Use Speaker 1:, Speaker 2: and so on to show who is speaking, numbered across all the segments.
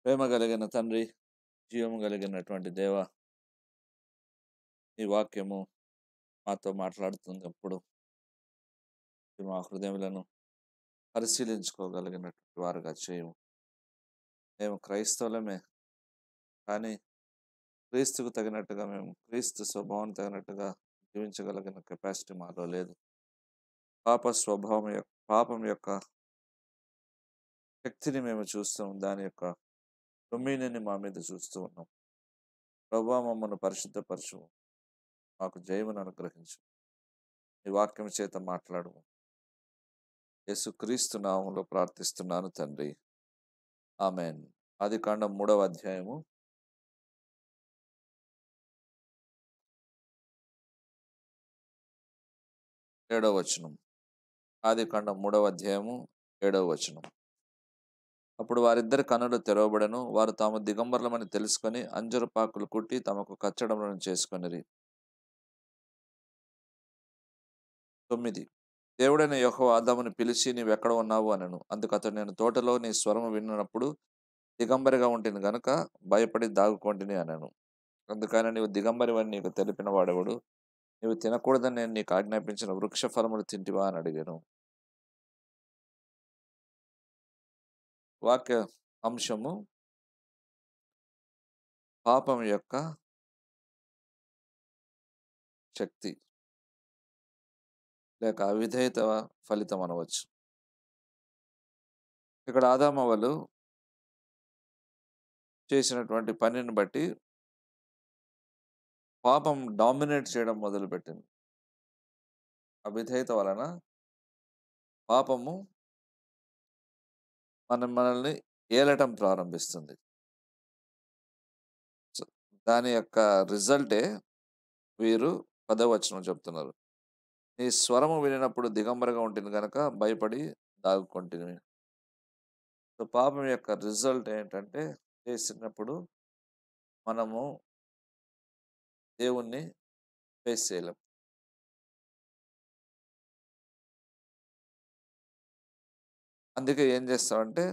Speaker 1: ప్రేమ కలిగిన తండ్రి, జీవము కలిగినటువంటి దేవ, ఈ వాక్యము మాతో మాట్లాడుతున్నప్పుడు ఇది మా హృదయములను పరిశీలించుకోగలిగినటువంటి వారుగా చేయము. మేము క్రైస్తవులమే, కానీ క్రీస్తుకు తగినట్టుగా మేము క్రీస్తు స్వభావం తగినట్టుగా జీవించగలిగిన కెపాసిటీ మాలో లేదు. పాపం యొక్క శక్తిని మేము చూస్తాం, దాని యొక్క డొమినియన్ని మా మీద చూస్తూ ఉన్నాం. ప్రభువా, మమ్మల్ని పరిశుద్ధపరచు, మాకు జయమును అనుగ్రహించు. ఈ వాక్యం చేత మాట్లాడు. యేసుక్రీస్తు నామములో ప్రార్థిస్తున్నాను తండ్రి, ఆమెన్. ఆదికాండం 3వ అధ్యాయము 7వ వచనం. ఆదికాండం 3వ అధ్యాయము 7వ వచనం. అప్పుడు వారిద్దరి కన్నులు తెరవబడెను, వారు తాము దిగంబరులమని తెలుసుకొని అంజూరపాకులు కుట్టి తమకు కచ్చడములను చేసుకొనిరి. 9. దేవుడైన యెహోవా ఆదామును పిలిచి, నీవెక్కడ ఉన్నావు అనెను. అందుకు అతడు, నేను తోటలో నీ స్వరము విన్నప్పుడు దిగంబరిగా ఉంటిని గనుక భయపడి దాగుకొంటిని అనెను. అందుకని, నీవు దిగంబరివని నీకు తెలిపిన వాడెవడు? నీవు తినకూడదని నేను నీకు ఆజ్ఞాపించిన వృక్ష ఫలములు తింటివా అని అడిగాను. వాక్య అంశము పాపం యొక్క శక్తి లేక అవిధేయత ఫలితం అనవచ్చు. ఇక్కడ ఆదామవ్వలు చేసినటువంటి పనిని బట్టి పాపం డామినేట్ చేయడం మొదలుపెట్టింది. అవిధేయత వలన పాపము మనల్ని ఏలటం ప్రారంభిస్తుంది. దాని యొక్క రిజల్టే వీరు 10వ వచనం చెప్తున్నారు. నీ స్వరము వినినప్పుడు దిగంబరగా ఉంటుంది గనక భయపడి దాగుకొంటిని. సో పాపం యొక్క రిజల్ట్ ఏంటంటే, చేసినప్పుడు మనము దేవుణ్ణి ఫేస్ చేయలేం. అందుకే ఏం చేస్తామంటే,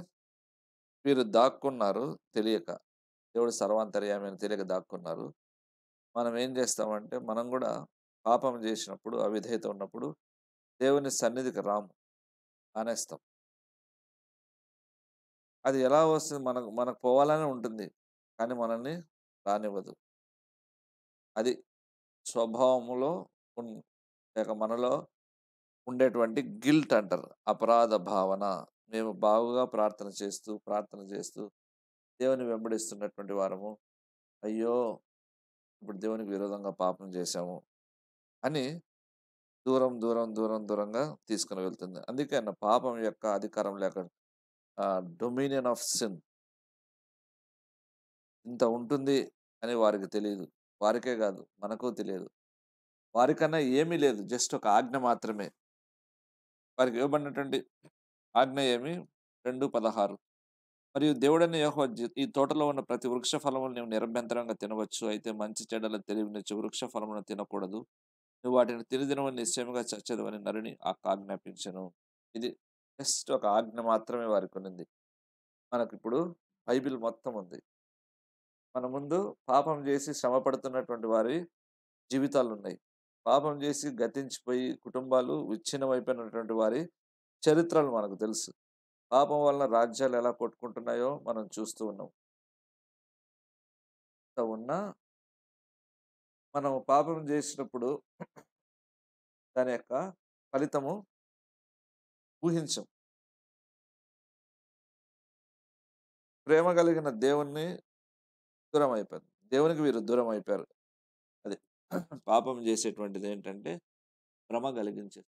Speaker 1: వీరు దాక్కున్నారు తెలియక. దేవుడు సర్వాంతర్యామి అని తెలియక దాక్కున్నారు. మనం ఏం చేస్తామంటే, మనం కూడా పాపం చేసినప్పుడు, అవిధేయత ఉన్నప్పుడు దేవుని సన్నిధికి రాము, మానేస్తాం. అది ఎలా వస్తుంది? మనకు మనకు పోవాలనే ఉంటుంది, కానీ మనల్ని రానివ్వదు. అది స్వభావములో ఉన్ లేక మనలో ఉండేటువంటి గిల్ట్ అంటారు. అపరాధ భావన. మేము బాగుగా ప్రార్థన చేస్తూ దేవుని వెంబడిస్తున్నటువంటి వారము, అయ్యో! ఇప్పుడు దేవునికి విరోధంగా పాపం చేశాము అని దూరంగా తీసుకొని వెళ్తుంది. అందుకే అన్న పాపం యొక్క అధికారం లేక డొమినియన్ ఆఫ్ సిన్ ఇంత ఉంటుంది అని వారికి తెలీదు. వారికే కాదు, మనకు తెలియదు. వారికన్నా ఏమీ లేదు. జస్ట్ ఒక ఆజ్ఞ మాత్రమే. వారికి ఇవ్వబడినటువంటి ఆజ్ఞ ఏమి? 2:16. మరియు దేవుడైన యెహోవా, ఈ తోటలో ఉన్న ప్రతి వృక్ష ఫలములు నీవు నిరభ్యంతరంగా తినవచ్చు. అయితే మంచి చెడ్డల తెలివినిచ్చు వృక్ష ఫలములను తినకూడదు. నువ్వు వాటిని తినదినవని నిశ్చయముగా చచ్చెదవని నరుని ఆజ్ఞాపించెను. ఇది జస్ట్ ఒక ఆజ్ఞ మాత్రమే వారికి ఉన్నింది. మనకిప్పుడు బైబిల్ మొత్తం ఉంది. మన ముందు పాపం చేసి శ్రమ పడుతున్నటువంటి వారి జీవితాలున్నాయి. పాపం చేసి గతించిపోయి కుటుంబాలు విచ్ఛిన్నమైపోయినటువంటి వారి చరిత్రలు మనకు తెలుసు. పాపం వలన రాజ్యాలు ఎలా కొట్టుకుంటున్నాయో మనం చూస్తూ ఉన్నాం. ఉన్నా మనం పాపం చేసినప్పుడు దాని యొక్క ఫలితము ఊహించం. ప్రేమ కలిగిన దేవునికి వీరు దూరం అయిపోయారు. అది పాపం చేసేటువంటిది ఏంటంటే భ్రమ కలిగించేది.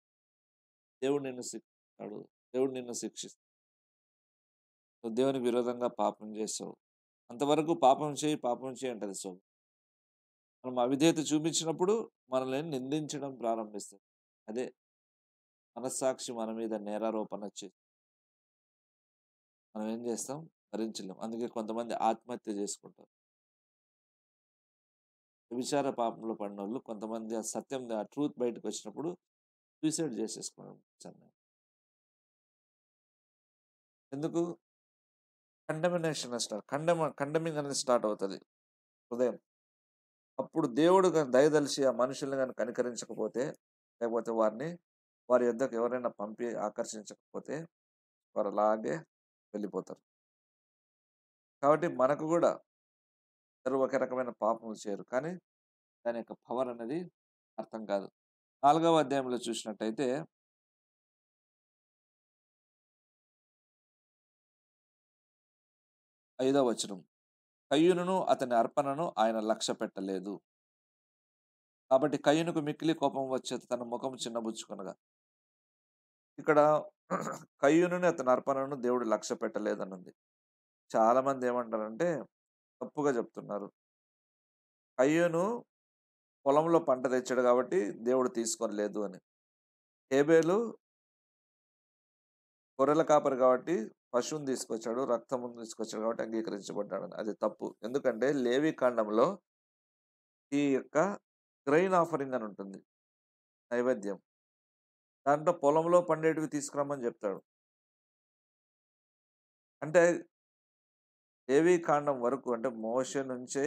Speaker 1: దేవుడు నిన్ను శిక్షిస్తాడు, దేవుడు నిన్ను శిక్షిస్తాడు, నువ్వు దేవునికి విరోధంగా పాపం చేసావు, అంతవరకు పాపం చేయి అంటది. సో మనం అవిధేయత చూపించినప్పుడు మనల్ని నిందించడం ప్రారంభిస్తుంది. అదే మనస్సాక్షి మన మీద నేరారోపణ చేసి మనం ఏం చేస్తాం? భరించలేం. అందుకే కొంతమంది ఆత్మహత్య చేసుకుంటారు. వ్యభిచార పాపంలో పడినోళ్ళు కొంతమంది ఆ సత్యం, ఆ ట్రూత్ బయటకు వచ్చినప్పుడు సూసైడ్ చేసేసుకున్నారు. ఎందుకు? కండమినేషన్ స్టార్ట్ కండమింగ్ అనేది స్టార్ట్ అవుతది హృదయం. అప్పుడు దేవుడు దయదలిచి ఆ మనుషుల్ని గాని కనికరించకపోతే, లేకపోతే వారి యొద్దకు ఎవరైనా పంపి ఆకర్షించకపోతే వారు అలాగే వెళ్ళిపోతారు. కాబట్టి మనకు గూడా అందరూ ఒకే రకమైన పాపములు చేయరు. కానీ దాని యొక్క పవర్ అనేది అర్థం కాదు. 4వ అధ్యాయంలో చూసినట్టయితే 5వ వచనం. కయ్యూనును అతని అర్పణను ఆయన లక్ష్యపెట్టలేదు. కాబట్టి కయ్యూనుకు మిక్కిలి కోపం వచ్చేది తన ముఖం చిన్నబుచ్చుకొనగా. ఇక్కడ కయ్యూనుని అతని అర్పణను దేవుడు లక్ష్యపెట్టలేదనుంది. చాలా మంది ఏమంటారంటే తప్పుగా చెప్తున్నారు. కయ్యూను పొలంలో పంట తెచ్చాడు కాబట్టి దేవుడు తీసుకోలేదు అని. హేబెలు గొర్రెల కాపరి కాబట్టి పశువుని తీసుకొచ్చాడు, రక్తమును తీసుకొచ్చాడు కాబట్టి అంగీకరించబడ్డాడని. అది తప్పు. ఎందుకంటే లేవి కాండంలో ఈ యొక్క గ్రెయిన్ ఆఫరింగ్ అని ఉంటుంది. నైవేద్యం. దాంట్లో పొలంలో పండేటివి తీసుకురమ్మని చెప్తాడు. అంటే లేవి కాండం వరకు అంటే మోషే నుంచే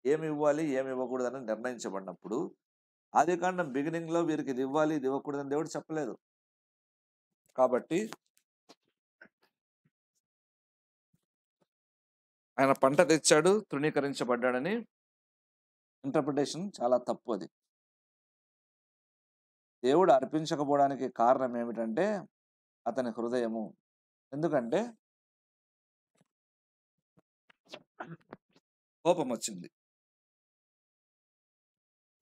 Speaker 1: ఏమి ఇవ్వాలి, ఏమి ఇవ్వకూడదని నిర్ణయించబడినప్పుడు, ఆదికాండం బిగినింగ్‌లో వీరికి ఇది ఇవ్వాలి, ఇది ఇవ్వకూడదని దేవుడు చెప్పలేదు. కాబట్టి ఆయన పంట తెచ్చాడు, తృణీకరించబడ్డాడని ఇంటర్ప్రిటేషన్ చాలా తప్పు అది. దేవుడు అర్పించకపోవడానికి కారణం ఏమిటంటే అతని హృదయము. ఎందుకంటే కోపమొచ్చింది.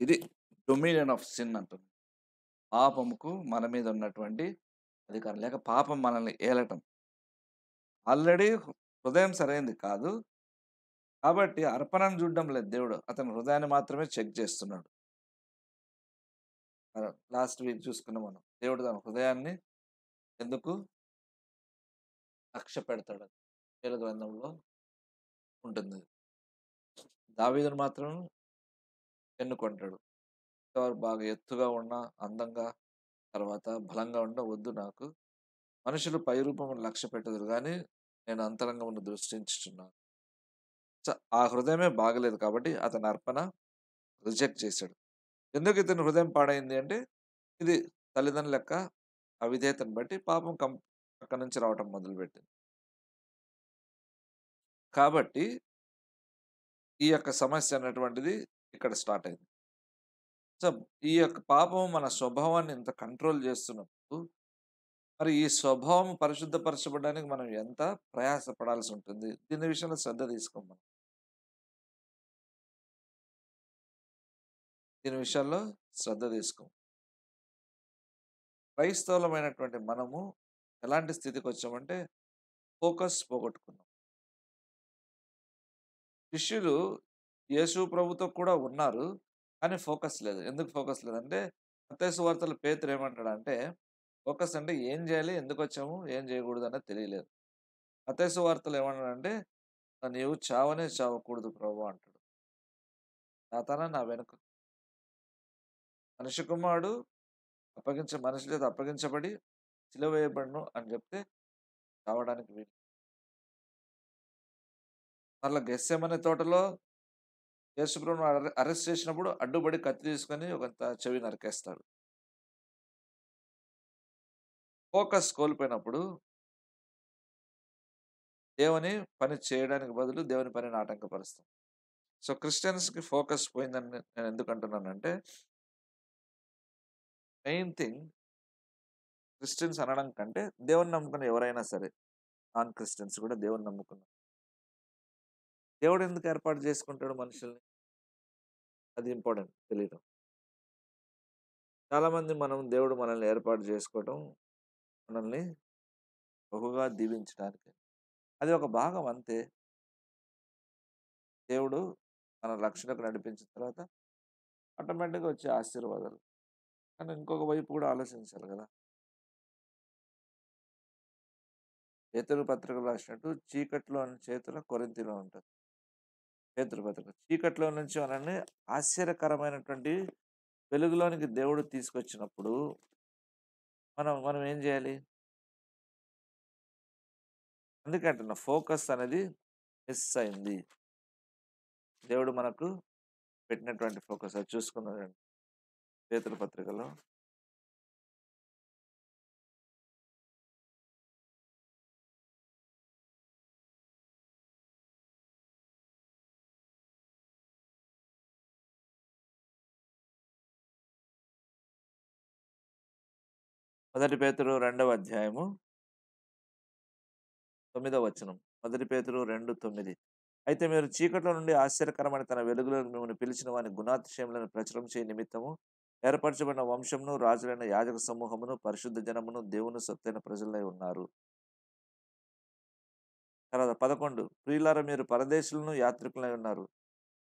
Speaker 1: ఇది డొమినియన్ ఆఫ్ సిన్ అంటాం. పాపముకు మన మీద ఉన్నటువంటి అధికారం. లేక పాపం మనల్ని ఏలటం. ఆల్రెడీ హృదయం సరైంది కాదు. కాబట్టి అర్పణను చూడడం లేదు దేవుడు. అతని హృదయాన్ని మాత్రమే చెక్ చేస్తున్నాడు. లాస్ట్ వీక్ చూసుకున్నాం మనం. దేవుడు తన హృదయాన్ని ఎందుకు లక్ష్యపెడతాడు. కీల గ్రంథంలో ఉంటుంది. దావీదును మాత్రం ఎన్నుకుంటాడు. ఎవరు బాగా ఎత్తుగా ఉన్నా, అందంగా, తర్వాత బలంగా ఉన్న వద్దు నాకు. మనుషులు పై రూపమును లక్ష్యపెట్టుదురు గానీ, నేను అంతరంగమును దృష్టించుచున్నాను. ఆ హృదయమే బాగలేదు కాబట్టి అతని అర్పణ రిజెక్ట్ చేశాడు. ఎందుకు ఇతని హృదయం పాడైంది అంటే, ఇది తల్లిదండ్రుల యొక్క అవిధేయతను బట్టి పాపం అక్కడి నుంచి రావటం మొదలుపెట్టింది. కాబట్టి ఈ యొక్క సమస్య అనేటువంటిది ఇక్కడ స్టార్ట్ అయింది. సో, ఈ యొక్క పాపం మన స్వభావాన్ని ఇంత కంట్రోల్ చేస్తున్నప్పుడు, మరి ఈ స్వభావం పరిశుద్ధపరచబడడానికి మనం ఎంత ప్రయాస పడాల్సి ఉంటుంది. దీని విషయంలో శ్రద్ధ తీసుకోం మనం. దీని విషయాల్లో శ్రద్ధ తీసుకోం. క్రైస్తవులమైనటువంటి మనము ఎలాంటి స్థితికొచ్చామంటే, ఫోకస్ పోగొట్టుకున్నాం. శిష్యులు యేసు ప్రభుతో కూడా ఉన్నారు. కానీ ఫోకస్ లేదు. ఎందుకు ఫోకస్ లేదంటే, మత్తయి సువార్తలో పేతురు ఏమంటాడంటే, ఫోకస్ అంటే ఏం జేయాలి? ఎందుకొచ్చాము? ఏం జేయకూడదనేది తెలియలేదు. మత్తయి సువార్తలో ఏమన్నాడంటే, నీవు చావనే చావకూడదు ప్రభువా అంటాడు. సాతానా నా వెనుక మనిషి కుమారుడు మనిషి చేత అప్పగించబడి సిలువ వేయబడును అని చెప్తే చావడానికి వీలు. మరలా గెత్సేమనే తోటలో యేసుప్రభుని అరెస్ట్ చేసినప్పుడు అడ్డుపడి కత్తి తీసుకొని ఒకంత చెవి నరికేస్తాడు. ఫోకస్ కోల్పోయినప్పుడు దేవుని పని చేయడానికి బదులు దేవుని పనిని ఆటంకపరుస్తాం. సో, క్రిస్టియన్స్‌కి ఫోకస్ పోయిందని నేను ఎందుకు అంటున్నానంటే, మెయిన్ థింగ్ క్రిస్టియన్స్ అనడం కంటే దేవుని నమ్ముకున్న ఎవరైనా సరే, నాన్ క్రిస్టియన్స్ కూడా దేవుని నమ్ముకున్నారు. దేవుడు ఎందుకు ఏర్పాటు చేసుకుంటాడు మనుషుల్ని? అది ఇంపార్టెంట్ తెలియడం. చాలామంది దేవుడు మనల్ని ఏర్పాటు చేసుకోవటం, మనల్ని బహుగా దీవించడానికి. అది ఒక భాగం అంతే. దేవుడు మన రక్షణకు నడిపించిన తర్వాత ఆటోమేటిక్‌గా వచ్చే ఆశీర్వాదాలు. కానీ ఇంకొక వైపు కూడా ఆలోచించాలి గదా! పేతురు పత్రికలో రాసినట్టు చీకటిలోని చేతుల కొరింథీలో ఉంటది. పేతురు పత్రిక. చీకటిలో నుంచి మనల్ని ఆశ్చర్యకరమైనటువంటి వెలుగులోనికి దేవుడు తీసుకొచ్చినప్పుడు మనం మనం ఏం జేయాలి? అందుకే అంటున్నా ఫోకస్ అనేది మిస్ అయింది. దేవుడు మనకు పెట్టినటువంటి ఫోకస్ అది చూసుకున్నాడండి పేతురు పత్రికలో. మొదటి పేతురు 2వ అధ్యాయము 9వ వచనం. మొదటి పేతురు 2:9. అయితే మీరు చీకట్లో నుండి ఆశ్చర్యకరమైన తన వెలుగులోకి మిమ్మల్ని పిలిచిన వాని గుణాతిశయములను ప్రచురం చేయ నిమిత్తము ఏర్పరచబడిన వంశమును, రాజులైన యాజక సమూహమును, పరిశుద్ధ జనమును, దేవుని సొత్తైన ప్రజలై ఉన్నారు. తర్వాత 11. ప్రియులారా మీరు పరదేశులను, యాత్రికులై ఉన్నారు.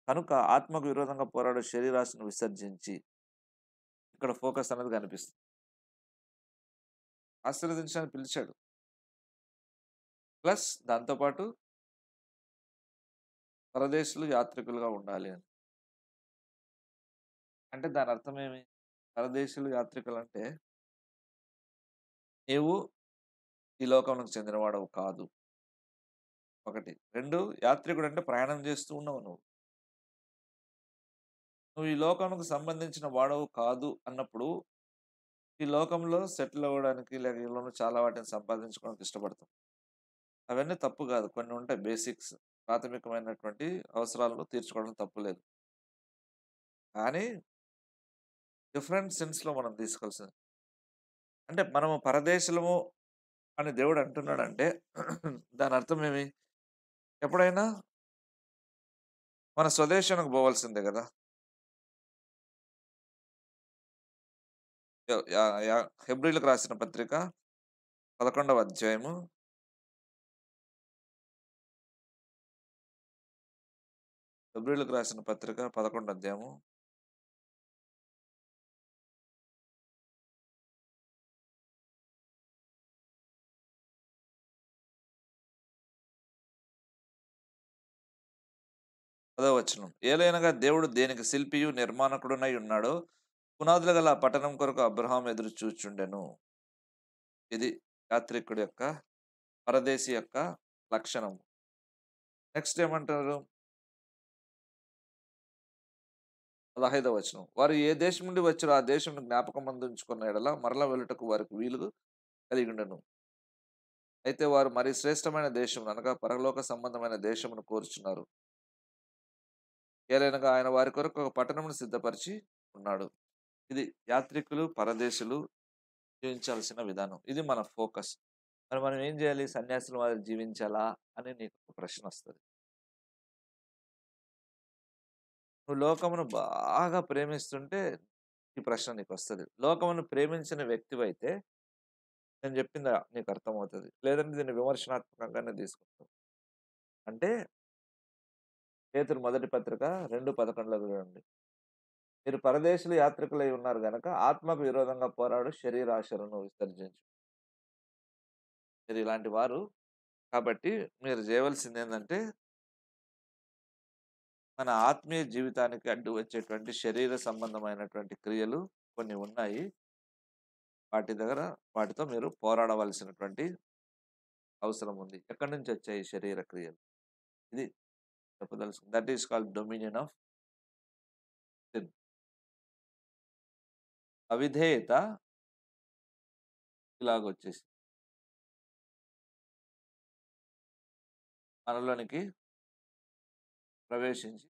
Speaker 1: కనుక ఆత్మకు విరోధంగా పోరాడే శరీరాశను విసర్జించి ఇక్కడ ఫోకస్ అనేది కనిపిస్తుంది. ఆశీర్వదించడానికి పిలిచాడు. ప్లస్ దాంతో పాటు పరదేశులు, యాత్రికులుగా ఉండాలి అని. అంటే దాని అర్థం ఏమి? పరదేశులు, యాత్రికులంటే నీవు ఈ లోకమునకు చెందినవాడవు కాదు. 1. 2 యాత్రికుడంటే ప్రయాణం చేస్తూ ఉన్నావు నువ్వు. నువ్వు ఈ లోకమునకు సంబంధించిన వాడవు కాదు అన్నప్పుడు, ఈ లోకంలో సెటిల్ అవ్వడానికి లేక ఈ లోకంలో చాలా వాటిని సంపాదించుకోవడానికి ఇష్టపడతాం. అవన్నీ తప్పు కాదు. కొన్ని ఉంటాయి బేసిక్స్. ప్రాథమికమైనటువంటి అవసరాలను తీర్చుకోవడం తప్పు లేదు. కానీ డిఫరెంట్ సెన్స్‌లో మనం తీసుకోవాల్సింది. అంటే మనము పరదేశులము అని దేవుడు అంటున్నాడంటే దాని అర్థం ఏమి? ఎప్పుడైనా మన స్వదేశానికి పోవాల్సిందే గదా! య యా యా హెబ్రీయులకు రాసిన పత్రిక 11వ అధ్యాయము. హెబ్రీయులకు రాసిన పత్రిక 11 అధ్యాయము. 10వ వచనం. ఏలయనగా దేవుడు దేనికి శిల్పియు, నిర్మాణకుడునై ఉన్నాడో, పునాదులు గల ఆ పట్టణం కొరకు అబ్రహాము ఎదురు చూచుండెను. ఇది యాత్రికుడి యొక్క, పరదేశి యొక్క లక్షణం. నెక్స్ట్ ఏమంటారు? 15వ వచనం. వారు ఏ దేశం నుండి వచ్చిరో ఆ దేశమును జ్ఞాపకమందుంచుకున్న ఎడల మరల వెళ్ళుటకు వారికి వీలు కలిగుండెను. అయితే వారు మరి శ్రేష్టమైన దేశమును అనగా పరలోక సంబంధమైన దేశమును కోరుచున్నారు. ఏలైనగా ఆయన వారి కొరకు ఒక పట్టణమును సిద్ధపరిచి ఉన్నాడు. ఇది యాత్రికులు, పరదేశులు జీవించాల్సిన విధానం. ఇది మన ఫోకస్. మరి మనం ఏం చేయాలి? సన్యాసుల మాదిరి జీవించాలా అని నీకు ఒక ప్రశ్న వస్తది. నువ్వు లోకమును బాగా ప్రేమిస్తుంటే ఈ ప్రశ్న నీకొస్తది. లోకమును ప్రేమించిన వ్యక్తివైతే నేను చెప్పింది నీకు అర్థమవుతది. లేదంటే దీన్ని విమర్శనాత్మకంగానే తీసుకుంటావు. అంటే పేతురు మొదటి పత్రిక 2:11లో చూడండి. మీరు పరదేశులు, యాత్రికులై ఉన్నారు గనక ఆత్మకు విరోధంగా పోరాడు శరీరాశలను విసర్జించు. మీరు ఇలాంటి వారు కాబట్టి మీరు చేయవలసిందేందంటే మన ఆత్మీయ జీవితానికి అడ్డు వచ్చేటువంటి శరీర సంబంధమైనటువంటి క్రియలు కొన్ని ఉన్నాయి. వాటితో మీరు పోరాడవలసినటువంటి అవసరం ఉంది. ఎక్కడి నుంచి వచ్చాయి ఈ శరీర క్రియలు? ఇది చెప్పదలుచుకుంది. That is called dominion of sin. అవిధేయత ఇలాగొచ్చేసి మనలోనికి ప్రవేశించి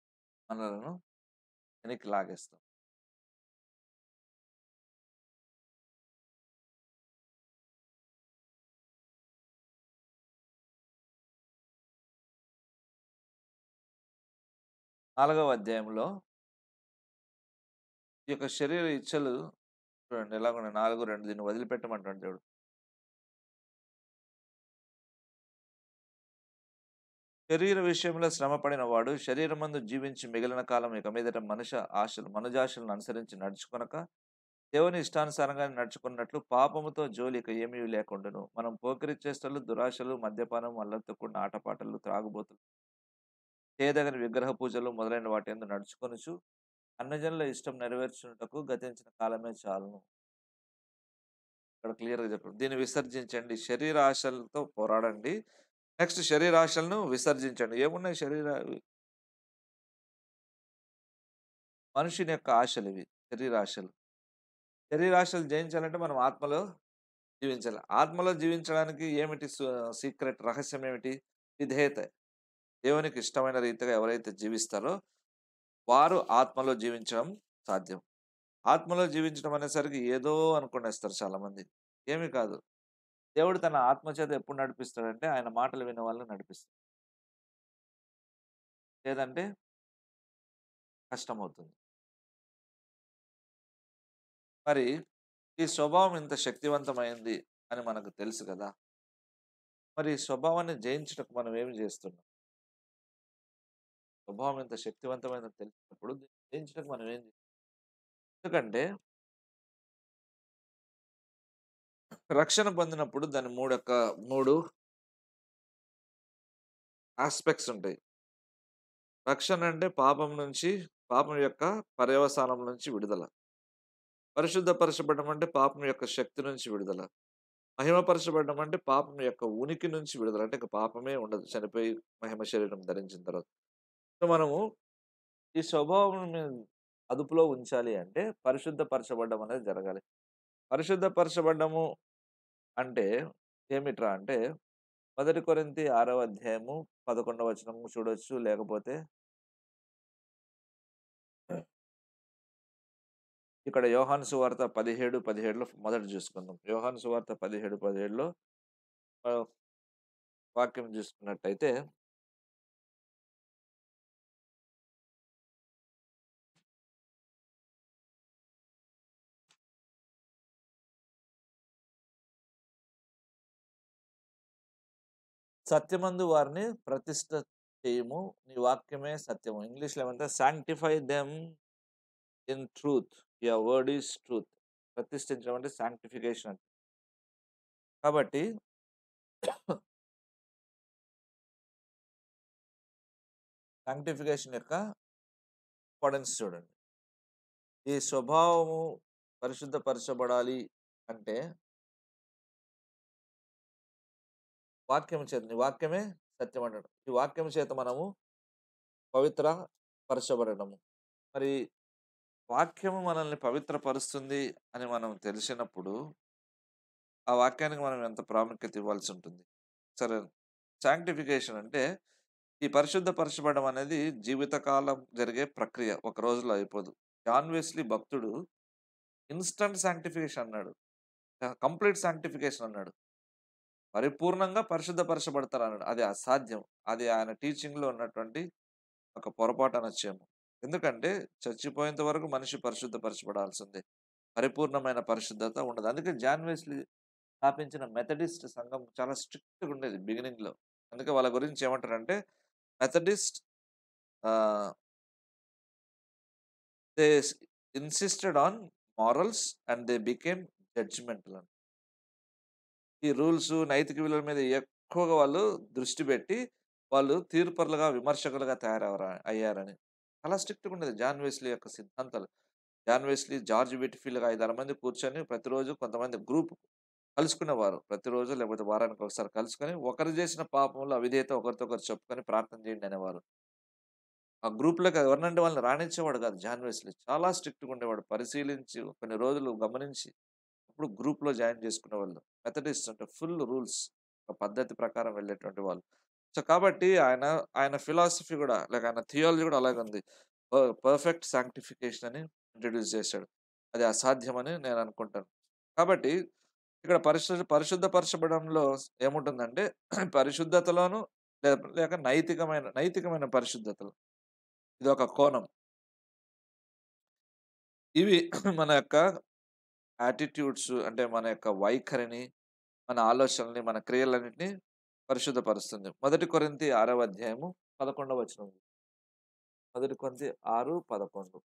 Speaker 1: మనలను వెనక్కి లాగేస్తాం. 4వ అధ్యాయంలో ఈ యొక్క శరీర ఇచ్చలు చూడండి ఎలాగున్నాయి. 4:2 దీన్ని వదిలిపెట్టమంటాడు దేవుడు. శరీర విషయంలో శ్రమపడిన వాడు శరీరమందు జీవించి మిగిలిన కాలం ఇక మీదట మనుజాశలను అనుసరించి నడుచుకొనక దేవుని ఇష్టానుసారంగా నడుచుకున్నట్లు పాపముతో జోలి ఇక ఏమీ లేకుండును. మనం పోకిరీ చేష్టలు, దురాశలు, మద్యపానం, అల్లరితో కూడిన ఆటపాటలు, త్రాగుబోతులు, చేయదగని విగ్రహ పూజలు మొదలైన వాటి యందు నడుచుకొనుచు అన్యజనుల ఇష్టం నెరవేర్చుటకు గతించిన కాలమే చాలును. ఇక్కడ క్లియర్‌గా చెప్పాడు. దీన్ని విసర్జించండి. శరీర ఆశలతో పోరాడండి. నెక్స్ట్ శరీరాశలను విసర్జించండి. ఏమున్నాయి మనుషుని యొక్క ఆశలివి. శరీరాశలు. శరీరాశలు జయించాలంటే మనం ఆత్మలో జీవించాలి. ఆత్మలో జీవించడానికి ఏమిటి సీక్రెట్ రహస్యం ఏమిటి? విధేయత. దేవునికి ఇష్టమైన రీతిగా ఎవరైతే జీవిస్తారో వారు ఆత్మలో జీవించడం సాధ్యం. ఆత్మలో జీవించడం అనేసరికి ఏదో అనుకునేస్తారు చాలామంది. ఏమి కాదు. దేవుడు తన ఆత్మ చేత ఎప్పుడు నడిపిస్తాడంటే ఆయన మాటలు వినే వాళ్ళని నడిపిస్తాడు. లేదంటే కష్టమవుతుంది. మరి ఈ స్వభావం ఇంత శక్తివంతమైంది అని మనకు తెలుసు గదా! మరి ఈ స్వభావాన్ని జయించుటకు మనం ఏమి జేస్తున్నాం? స్వభావం ఎంత శక్తివంతమైనదని తెలిసినప్పుడు దీన్ని జయించుటకు మనం ఏం ఎందుకంటే రక్షణ పొందినప్పుడు దాని 3 యాస్పెక్ట్స్ ఉంటాయి. రక్షణ అంటే పాపం యొక్క పర్యవసానం నుంచి విడుదల. పరిశుద్ధపరచబడడం అంటే పాపం యొక్క శక్తి నుంచి విడుదల. మహిమపరచబడడం అంటే పాపం యొక్క ఉనికి నుంచి విడుదల. అంటే ఇంక పాపమే ఉండదు. చనిపోయి మహిమ శరీరం ధరించిన తర్వాత. సో, మనము ఈ స్వభావంని అదుపులో ఉంచాలి అంటే పరిశుద్ధపరచబడడం అనేది జరగాలి. పరిశుద్ధపరచబడ్డము అంటే ఏమిట్రా అంటే 1 కొరింథీ 6వ అధ్యాయము 11వ వచనము చూడొచ్చు. లేకపోతే ఇక్కడ యోహాను సువార్త 17:17లో మొదట చూసుకుందాం. యోహాను సువార్త 17:17లో ఆహ్, వాక్యం చూసుకున్నట్టయితే సత్యమందు వారిని ప్రతిష్ఠ చేయుము. నీ వాక్యమే సత్యము. ఇంగ్లీష్‌లో ఏమంటే sanctify them in truth. Your word is truth. ప్రతిష్ఠించడం అంటే సాంక్టిఫికేషన్. కాబట్టి సాంక్టిఫికేషన్ యొక్క ఇంపార్టెన్స్ చూడండి. ఈ స్వభావము పరిశుద్ధపరచబడాలి అంటే వాక్యము చేత. నీ వాక్యమే సత్యం అన్నాడు. ఈ వాక్యము చేత మనము పవిత్ర పరచబడడము. మరి వాక్యము మనల్ని పవిత్రపరుస్తుంది అని మనం తెలిసినప్పుడు, ఆ వాక్యానికి మనం ఎంత ప్రాముఖ్యత ఇవ్వాల్సి ఉంటుంది. సరే. సాంక్టిఫికేషన్ అంటే ఈ పరిశుద్ధపరచబడడం అనేది జీవితకాలం జరిగే ప్రక్రియ. ఒక రోజులో అయిపోదు. జాన్ వెస్లీ భక్తుడు ఇన్‌స్టంట్ సాంక్టిఫికేషన్ అన్నాడు. కంప్లీట్ సాంక్టిఫికేషన్ అన్నాడు. పరిపూర్ణంగా పరిశుద్ధపరచబడతారన్నాడు. అది అసాధ్యం. అది ఆయన టీచింగ్‌లో ఉన్నటువంటి ఒక పొరపాటు అనొచ్చేమో. ఎందుకంటే చచ్చిపోయేంత వరకు మనిషి పరిశుద్ధపరచబడాల్సిందే. పరిపూర్ణమైన పరిశుద్ధత ఉండదు. అందుకే జాన్ వెస్లీ స్థాపించిన మెథడిస్ట్ సంఘం చాలా స్ట్రిక్ట్‌గా ఉండేది బిగినింగ్‌లో. అందుకే వాళ్ళ గురించి ఏమంటారంటే మెథడిస్ట్ ఆహ్, they insisted on morals and they became judgemental. ఈ రూల్సు, నైతిక విలువల మీద ఎక్కువగా వాళ్ళు దృష్టి పెట్టి, వాళ్ళు తీర్పరులుగా, విమర్శకులుగా అయ్యారని. చాలా స్ట్రిక్ట్‌గా ఉండేది జాన్ వెస్లీ యొక్క సిద్ధాంతాలు. జాన్ వెస్లీ, జార్జ్ విట్‌ఫీల్డ్‌గా 5, 6 మంది కూర్చొని ప్రతిరోజు కొంతమంది గ్రూప్ కలుసుకునేవారు. ప్రతిరోజు లేకపోతే వారానికి ఒకసారి కలుసుకొని, ఒకరు చేసిన పాపంలో అవిధేయత ఒకరితో ఒకరు చెప్పుకొని ప్రార్థన చేయండి అనేవారు. ఆ గ్రూప్‌లోకి ఎవరినంటే వాళ్ళని రానిచ్చేవాడు కాదు జాన్ వెస్లీ. చాలా స్ట్రిక్ట్‌గా ఉండేవాడు. పరిశీలించి కొన్ని రోజులు గమనించి అప్పుడు గ్రూప్‌లో జాయిన్ చేసుకునేవాళ్ళు. మెథడిస్ట్ అంటే ఫుల్ రూల్స్. ఒక పద్ధతి ప్రకారం వెళ్ళేటువంటి వాళ్ళు. సో, కాబట్టి ఆయన ఫిలాసఫీ గూడా ఆయన థియాలజీ గూడా అలాగే ఉంది. పర్ఫెక్ట్ సాంక్టిఫికేషన్ అని ఇంట్రొడ్యూస్ చేశాడు. అది అసాధ్యమని నేను అనుకుంటాను. కాబట్టి ఇక్కడ పరిశుద్ధపరచబడంలో ఏముంటుందంటే పరిశుద్ధతలోను లేక నైతికమైన పరిశుద్ధతలు. ఇదొక కోణం. ఇవి మన యొక్క యాటిట్యూడ్స్ అంటే మన యొక్క వైఖరిని, మన ఆలోచనల్ని, మన క్రియలన్నిటిని పరిశుద్ధపరుస్తుంది. 1 కొరింథీ 6వ అధ్యాయము 11వ వచనం. 1 కొరింథీ 6, 11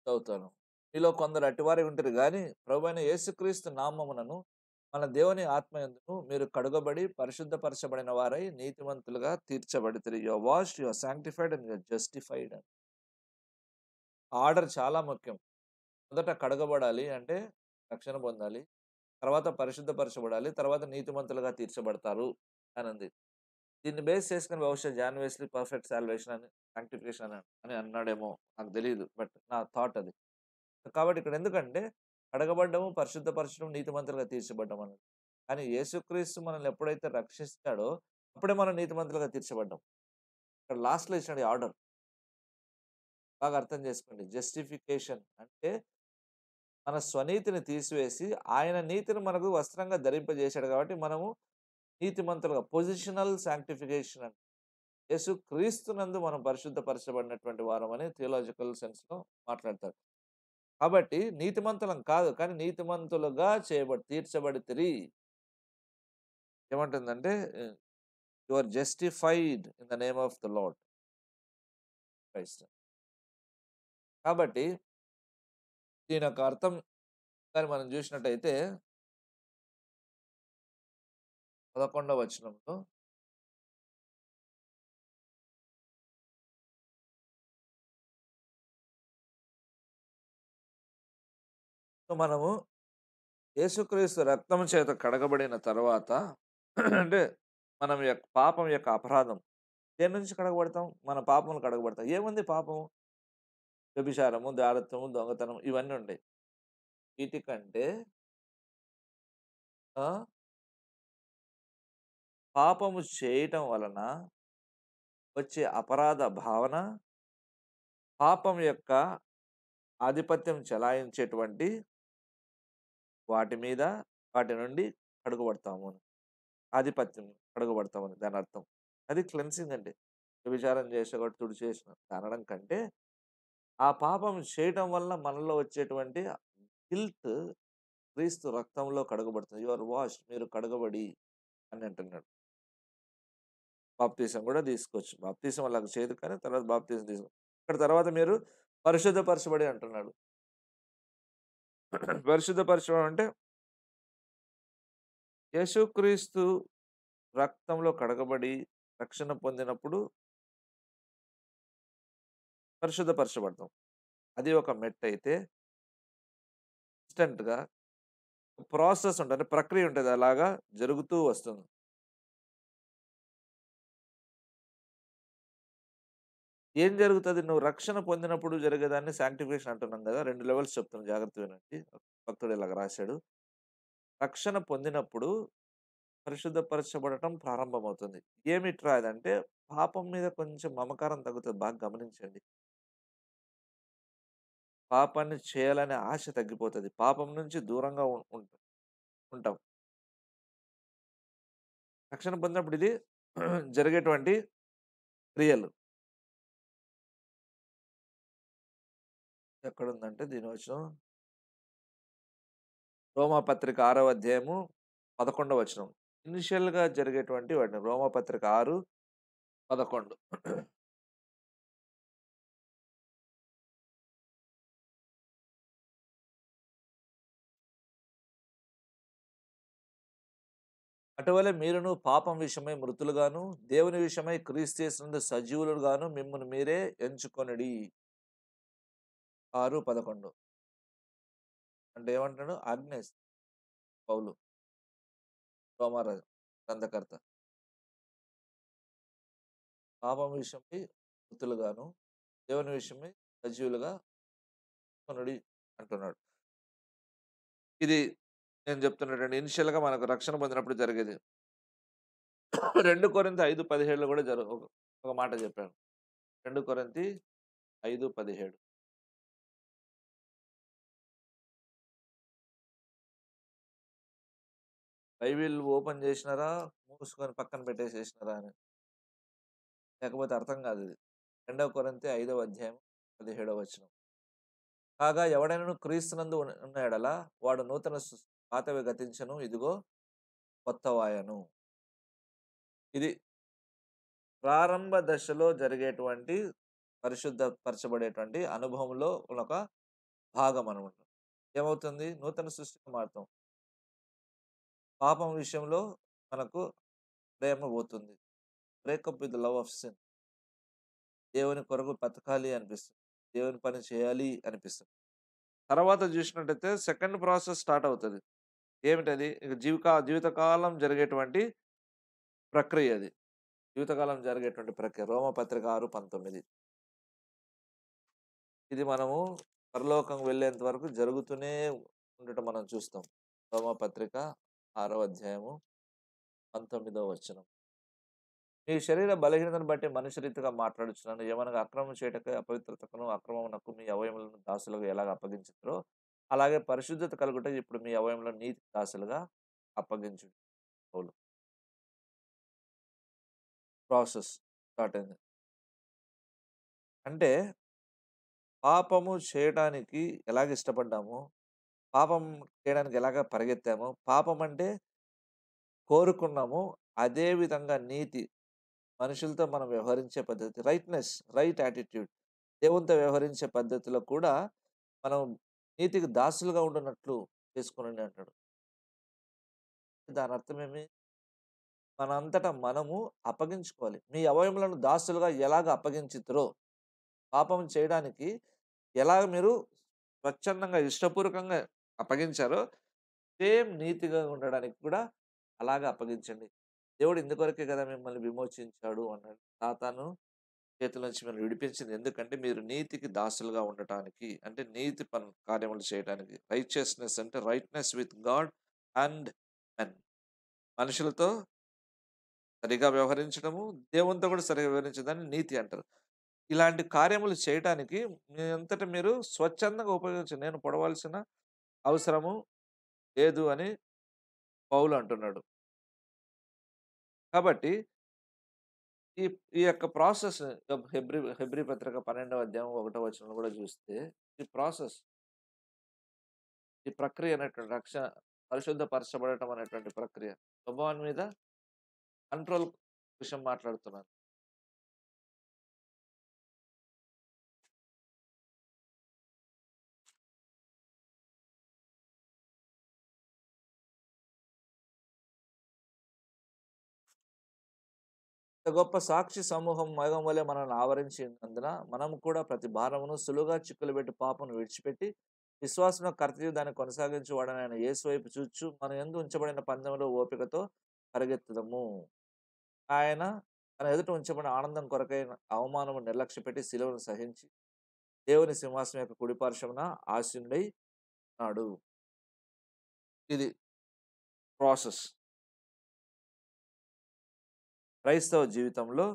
Speaker 1: చదువుతాను. మీలో కొందరు అట్టివారై ఉంటురు గాని, ప్రభువైన యేసుక్రీస్తు నామమునను, మన దేవుని ఆత్మయందును మీరు కడుగబడి, పరిశుద్ధపరచబడిన వారై, నీతిమంతులుగా తీర్చబడితిరి. You are washed, you are sanctified and you are justified. Order చాలా ముఖ్యం. మొదట కడగబడాలి అంటే రక్షణ పొందాలి. తర్వాత పరిశుద్ధపరచబడాలి. తర్వాత నీతిమంతులుగా తీర్చబడతారు అనుంది. దీన్ని బేస్ చేసుకొని బహుశా జాన్ వెస్లీ పర్ఫెక్ట్ సాల్వేషన్ అని, సాంక్టిఫికేషన్ అని అన్నాడేమో నాకు తెలీదు. బట్ నా థాట్ అది. కాబట్టి ఇక్కడ ఎందుకంటే కడగబడ్డము, పరిశుద్ధపరచడం, నీతిమంతులుగా తీర్చబడ్డం అన్నది. కానీ యేసుక్రీస్తు మనల్ని ఎప్పుడైతే రక్షిస్తాడో అప్పుడే మనం నీతిమంతులుగా తీర్చబడ్డాం. ఇక్కడ లాస్ట్‌లో ఇచ్చాడు ఈ ఆర్డర్. బాగా అర్థం చేసుకోండి. జస్టిఫికేషన్ అంటే మన స్వనీతిని తీసివేసి ఆయన నీతిని మనకు వస్త్రంగా ధరింపజేశాడు కాబట్టి మనము నీతిమంతులుగా పొజిషనల్ సాంక్టిఫికేషన్ అంటే యేసుక్రీస్తునందు మనం పరిశుద్ధపరచబడినటువంటి వారమని థియోలాజికల్ సెన్స్‌లో మాట్లాడతారు. కాబట్టి నీతిమంతులం కాదు. కానీ నీతిమంతులుగా తీర్చబడితిరి. ఏమంటుందంటే you are justified in the name of the lord Christ. కాబట్టి దీని యొక్క అర్థం గాని మనం చూసినట్టయితే 11వ వచనంలో సో, మనము యేసుక్రీస్తు రక్తం చేత కడగబడిన తర్వాత అంటే మనం పాపం యొక్క అపరాధం దేని నుంచి కడగబడతాం? మన పాపములు కడగబడతాం. ఏముంది పాపం? వ్యభిచారము, జారత్వము, దొంగతనం ఇవన్నీ ఉంటాయి. వీటికంటే ఆ! పాపము చేయటం వలన వచ్చే అపరాధ భావన, పాపం యొక్క ఆధిపత్యం చెలాయించేటువంటి వాటి మీద వాటి నుండి కడుగబడతాము. ఆధిపత్యం కడుగబడతామని దానర్థం. అది క్లెన్సింగ్ అంటే. వ్యభిచారం చేసేవాడు తుడిచేసిన అనడం కంటే, ఆ పాపం చేయటం వల్ల మనలో వచ్చేటువంటి గిల్ట్ క్రీస్తు రక్తంలో కడగబడుతుంది. యూ ఆర్ వాష్డ్ మీరు కడగబడి అని అంటున్నాడు. బాప్తీసం కూడా తీసుకోవచ్చు. బాప్తీసం అలాగ చేయదు కానీ తర్వాత బాప్తీసం ఇక్కడ తర్వాత మీరు పరిశుద్ధపరచబడి అంటున్నాడు. పరిశుద్ధపరచడం అంటే యేసుక్రీస్తు రక్తంలో కడగబడి రక్షణ పొందినప్పుడు పరిశుద్ధపరచబడతాం. అది ఒక మెట్టయితే ఇన్‌స్టంట్‌గా ప్రాసెస్ ఉంటది. అంటే ప్రక్రియ ఉంటది. అలాగా జరుగుతూ వస్తుంది. ఏం జరుగుతది? నువ్వు రక్షణ పొందినప్పుడు జరిగేదాన్ని సాంక్టిఫికేషన్ అంటున్నాం గదా! 2 లెవెల్స్ చెప్తాను జాగ్రత్తగా వినండి. భక్తుడు ఇలాగ రాశాడు. రక్షణ పొందినప్పుడు పరిశుద్ధపరచబడటం ప్రారంభమవుతుంది. ఏమిట్రా అదంటే పాపం మీద కొంచెం మమకారం తగ్గుతది. బాగా గమనించండి. పాపాన్ని చేయాలనే ఆశ తగ్గిపోతది. పాపం నుంచి దూరంగా ఉంటాం. రక్షణ పొందినప్పుడు ఇది జరిగేటువంటి క్రియలు. ఎక్కడుందంటే దీని వచనం రోమాపత్రిక 6వ అధ్యాయము 11వ వచనం. ఇనిషియల్‌గా జరిగేటువంటి వాటిని రోమాపత్రిక 6, 11. అటువలే మీరును పాపం విషయమై మృతులుగాను, దేవుని విషయమై క్రీస్తు యేసునందు సజీవులుగాను మిమ్మును మీరే ఎంచుకొనుడి. 6, 11 అంటే ఏమంటున్నాడు? ఆజ్ఞేస్ పౌలు రోమా గ్రంథకర్త. పాపం విషయమై మృతులుగాను, దేవుని విషయమై సజీవులుగా కొనుడి అంటున్నాడు. ఇది నేను చెప్తున్నటువంటి ఇనిషియల్‌గా మనకు రక్షణ పొందినప్పుడు జరిగేది. 2 కొరింథీ 5:17లో కూడా ఒక మాట చెప్పాను. 2 కొరింథీ 5:17 బైబిల్ ఓపెన్ చేసినారా, మూసుకొని పక్కన పెట్టేసేసినారా అని. లేకపోతే అర్థం కాదిది. 2 కొరింథీ 5వ అధ్యాయం 17వ వచనం. కాగా ఎవడైనను క్రీస్తునందు ఉన్న యెడల వాడు నూతన పాతవి గతించెను ఇదిగో కొత్తవాయెను. ఇది ప్రారంభ దశలో జరిగేటువంటి పరిశుద్ధపరచబడేటువంటి అనుభవంలో ఒక భాగం అనమాట. ఏమవుతుంది? నూతన సృష్టిగా మారుతాం. పాపం విషయంలో మనకు ప్రేమ పోతుంది. Breakup with love of sin. దేవుని కొరకు బతకాలి అనిపిస్తుంది. దేవుని పని చేయాలి అనిపిస్తుంది. తర్వాత చూసినట్టయితే సెకండ్ ప్రాసెస్ స్టార్ట్ అవుతది. ఏమిటది? ఇక జీవితకాలం జరిగేటువంటి ప్రక్రియ అది. జీవితకాలం జరిగేటువంటి ప్రక్రియ. రోమపత్రిక 6:19. ఇది మనము పరలోకం వెళ్ళేంత వరకు జరుగుతూనే ఉండటం మనం చూస్తాం. రోమపత్రిక 6వ అధ్యాయము 19వ వచనం. మీ శరీర బలహీనతను బట్టి మనుష్య రీతిగా మాట్లాడుచున్నాను. ఏమనగా అక్రమం చేయుటకై అపవిత్రతకును, అక్రమమునకు మీ అవయములను దాసులుగా ఎలాగ అప్పగించుదురో, అలాగే పరిశుద్ధత కలుగుటకు ఇప్పుడు మీ అవయములను నీతికి దాసులుగా అప్పగించుడి. పౌలు. ప్రాసెస్ స్టార్ట్ అయింది. అంటే పాపము చేయడానికి ఎలాగ ఇష్టపడ్డామో, పాపం చేయడానికి ఎలాగ పరిగెత్తామో, పాపం అంటే కోరుకున్నామో, అదే విధంగా నీతి మనుషులతో మనం వ్యవహరించే పద్ధతి, రైట్ యాటిట్యూడ్ దేవునితో వ్యవహరించే పద్ధతిలో కూడా మనం నీతికి దాసులుగా ఉండునట్లు చేసుకొనండి అంటాడు. దాని అర్థమేమి? మనంతట మనము అప్పగించుకోవాలి. మీ అవయములను దాసులుగా ఎలాగ అప్పగించితిరో, పాపం చేయడానికి ఎలాగ మీరు స్వచ్ఛందంగా, ఇష్టపూర్వకంగా అప్పగించారో, సేమ్ నీతిగా ఉండడానికి కూడా అలాగే అప్పగించండి. దేవుడు ఇందుకొరకే కదా మిమ్మల్ని విమోచించాడు అన్నాడు. సాతాను చేతుల నుంచి మిమ్మల్ని విడిపించింది ఎందుకంటే మీరు నీతికి దాసులుగా ఉండటానికి. అంటే నీతి కార్యములు చేయడానికి. రైచియస్‌నెస్ అంటే righteousness with God and men. మనుషులతో సరిగ్గా వ్యవహరించడము, దేవునితో కూడా సరిగ్గా వ్యవహరించడాన్ని నీతి అంటారు. ఇలాంటి కార్యములు చేయటానికి మీ అంతట మీరు స్వచ్ఛందంగా ఉపయోగించండి. నేను పొడవాల్సిన అవసరము లేదు అని పౌలు అంటున్నాడు. కాబట్టి ఈ ఈ యొక్క ప్రాసెస్ హెబ్రీ పత్రిక 12వ అధ్యాయం 1వ వచనంలో కూడా చూస్తే ఈ ప్రాసెస్, ఈ ప్రక్రియ అనేటువంటి పరిశుద్ధపరచబడటం అనేటువంటి ప్రక్రియ. స్వభావం మీద కంట్రోల్ విషయం మాట్లాడుతున్నాను. ఇంత గొప్ప సాక్షి సమూహం మేఘం వలె మనల్ని ఆవరించినందున మనం కూడా ప్రతి భారమును సులువుగా చిక్కులు పెట్టి పాపను విడిచిపెట్టి విశ్వాసంలో కర్తవ్యం దాన్ని కొనసాగించు వాడనైన యేసు వైపు చూచు మన యందు ఉంచబడిన పందెంలో ఓపికతో పరిగెత్తుదము. ఆయన తన ఎదుట ఉంచబడిన ఆనందం కొరకై అవమానము నిర్లక్ష్యపెట్టి శిలువను సహించి దేవుని సింహాసనం యొక్క కుడి పార్శ్వమున ఆసీనుడై ఉన్నాడు. ఇది ప్రాసెస్. క్రైస్తవ జీవితంలో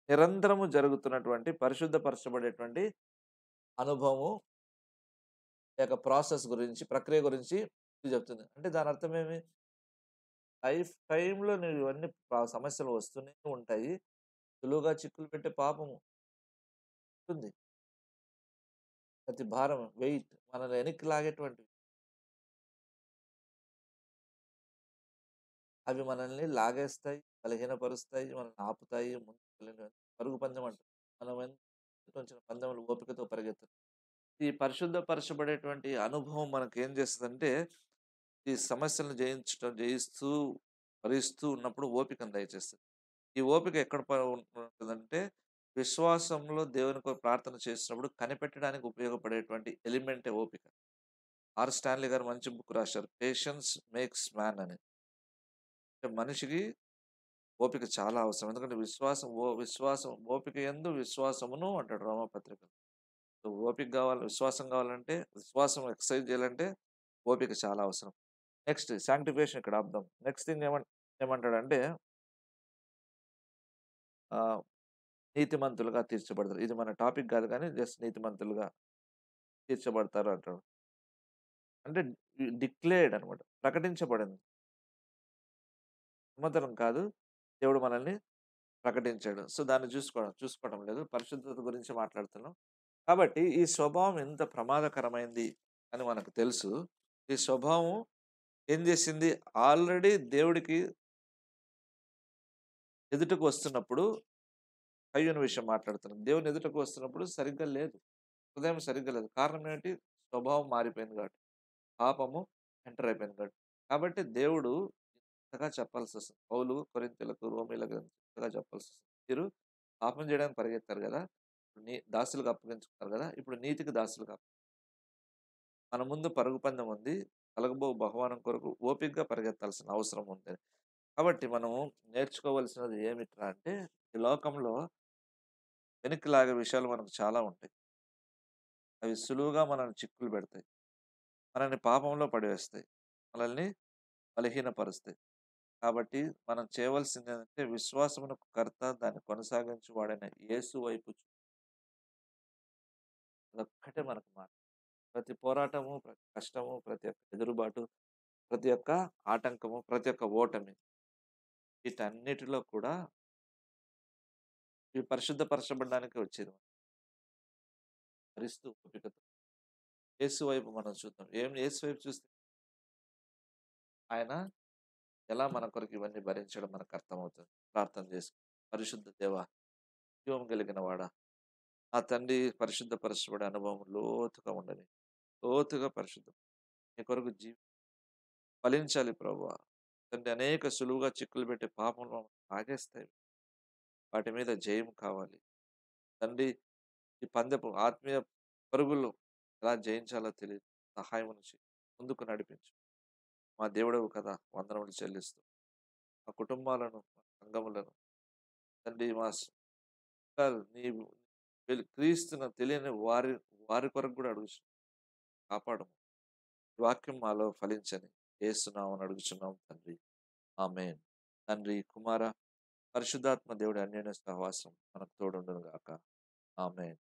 Speaker 1: నిరంతరము జరుగుతున్నటువంటి పరిశుద్ధపరచబడేటువంటి అనుభవము లేక ప్రాసెస్ గురించి, ప్రక్రియ గురించి ఇది చెప్తుంది. అంటే దాని అర్థం ఏమి? లైఫ్ టైమ్‌లో నీవు ఇవన్నీ సమస్యలు వస్తూనే ఉంటాయి. సులువుగా చిక్కులు పెట్టే పాపము ఉంటుంది. ప్రతి భారం, వెయిట్ మనల్ని వెనక్కి లాగేటువంటివి. అవి మనల్ని లాగేస్తాయి, బలహీనపరుస్తాయి, మనల్ని ఆపుతాయి. ముందుకు వెళ్ళలేని పరుగు పందెం అంటారు. మనం కొంచెం పందెంలో ఓపికతో పరిగెత్తాలి. ఈ పరిశుద్ధపరచబడేటువంటి అనుభవం మనకేం చేస్తదంటే, ఈ సమస్యలను జయిస్తూ, భరిస్తూ ఉన్నప్పుడు ఓపికను దయచేస్తది. ఈ ఓపిక ఎక్కడ ఉంటుందంటే, విశ్వాసంలో దేవుని కొరకు ప్రార్థన చేసినప్పుడు కనిపెట్టడానికి ఉపయోగపడేటువంటి ఎలిమెంటే ఓపిక. స్టాన్లీ గారు మంచి బుక్ రాశారు. 'పేషెన్స్ మేక్స్ మ్యాన్' అని. అంటే మనిషికి ఓపిక చాలా అవసరం. ఎందుకంటే విశ్వాసం ఓపిక యందు విశ్వాసమును అంటాడు రోమపత్రికలో. సో, ఓపిక గావాలి, విశ్వాసం గావాలంటే, విశ్వాసం ఎక్సర్సైజ్ చేయాలంటే ఓపిక చాలా అవసరం. నెక్స్ట్ సాంక్టిఫికేషన్ ఇక్కడ ఆపుదాం. నెక్స్ట్ థింగ్ ఏమంటాడంటే ఆహ్, నీతిమంతులుగా తీర్చబడతారు. ఇది మన టాపిక్ కాదు కానీ జస్ట్ నీతిమంతులుగా తీర్చబడతారు అంటాడు. అంటే డిక్లేర్డ్ అనమాట. ప్రకటించబడింది. సమ్మతనం కాదు. దేవుడు మనల్ని ప్రకటించాడు. సో, దాన్ని చూసుకోవడం లేదు. పరిశుద్ధత గురించి మాట్లాడుతున్నాం. కాబట్టి ఈ స్వభావం ఎంత ప్రమాదకరమైంది అని మనకు తెలుసు. ఈ స్వభావం ఏం చేసింది? ఆల్రెడీ దేవుడికి ఎదుటకు వస్తున్నప్పుడు కయ్యూను విషయం మాట్లాడుతున్నాం. దేవుని ఎదుటకు వస్తున్నప్పుడు సరిగ్గా లేదు. హృదయం సరిగ్గా లేదు. కారణం ఏంటి? స్వభావం మారిపోయింది కాబట్టి. పాపము ఎంటర్ అయిపోయింది కాబట్టి. కాబట్టి దేవుడు ఇంతగా చెప్పాల్సొస్తుంది. పౌలు కొరింథీయులకు, రోమీయులకు ఇంతగా చెప్పాల్సొస్తుంది. మీరు పాపం చేయడానికి పరిగెత్తారు గదా! దాసులుగా అప్పగించుకున్నారు గదా! ఇప్పుడు నీతికి దాసులుగా మన ముందు పరుగు పందెం ఉంది. కలగబో బహుమానం కొరకు ఓపికగా పరిగెత్తాల్సిన అవసరం ఉంది. కాబట్టి మనము నేర్చుకోవాల్సినది ఏమిట్రా అంటే, ఈ లోకంలో వెనక్కి లాగే విషయాలు మనకు చాలా ఉంటాయి. అవి సులువుగా మనల్ని చిక్కులు పెడతాయి. మనల్ని పాపంలో పడవేస్తాయి. మనల్ని బలహీనపరుస్తాయి. కాబట్టి మనం చేయవలసిందేంటంటే విశ్వాసమునకు కర్త, దాన్ని కొనసాగించువాడైన యేసు వైపు అదొక్కటే మనకు మార్గం. ప్రతి పోరాటము, ప్రతి కష్టము, ప్రతి ఒక్క ఎదురుబాటు, ప్రతి ఒక్క ఆటంకము, ప్రతి ఒక్క ఓటమి వీటన్నిటిలో కూడా ఇవి పరిశుద్ధపరచబడడానికే వచ్చేది. భరిస్తూ ఓపికతో యేసు వైపు మనం చూద్దాం. యేసు వైపు చూస్తే ఆయన ఎలా మన కొరకు ఇవన్నీ భరించడం మనకు అర్థమవుతుంది. ప్రార్థన చేసుకుందాం. పరిశుద్ధ దేవా, జీవం కలిగిన వాడా, నా తండ్రి పరిశుద్ధపరచబడే అనుభవం లోతుగా ఉండని. లోతుగా పరిశుద్ధం. నీ కొరకు ఫలించాలి ప్రభువా. తండ్రి అనేక సులువుగా చిక్కులు పెట్టి పాపంలో ఆగేస్తాయి. వాటి మీద జయం కావాలి. తండ్రి ఈ పందెపు ఆత్మీయ పరుగుల్లో ఎలా జయించాలో తెలియదు. సహాయమును చెయ్యి. ముందుకు నడిపించు. మా దేవుడవు కదా! వందనములు చెల్లిస్తూ. మా కుటుంబాలను, మా సంఘములను తండ్రి నీవు క్రీస్తును తెలియని వారి కొరకు కూడా అడుగుచున్నాం. కాపాడము. ఈ వాక్యం మాలో ఫలించని యేసు నామమున అడుగుచున్నాం తండ్రి. ఆమేన్. తండ్రి, కుమార, పరిశుద్ధాత్మ దేవుడి అన్యోన్య సహవాసం మనకు తోడుండును గాక. ఆమేన్.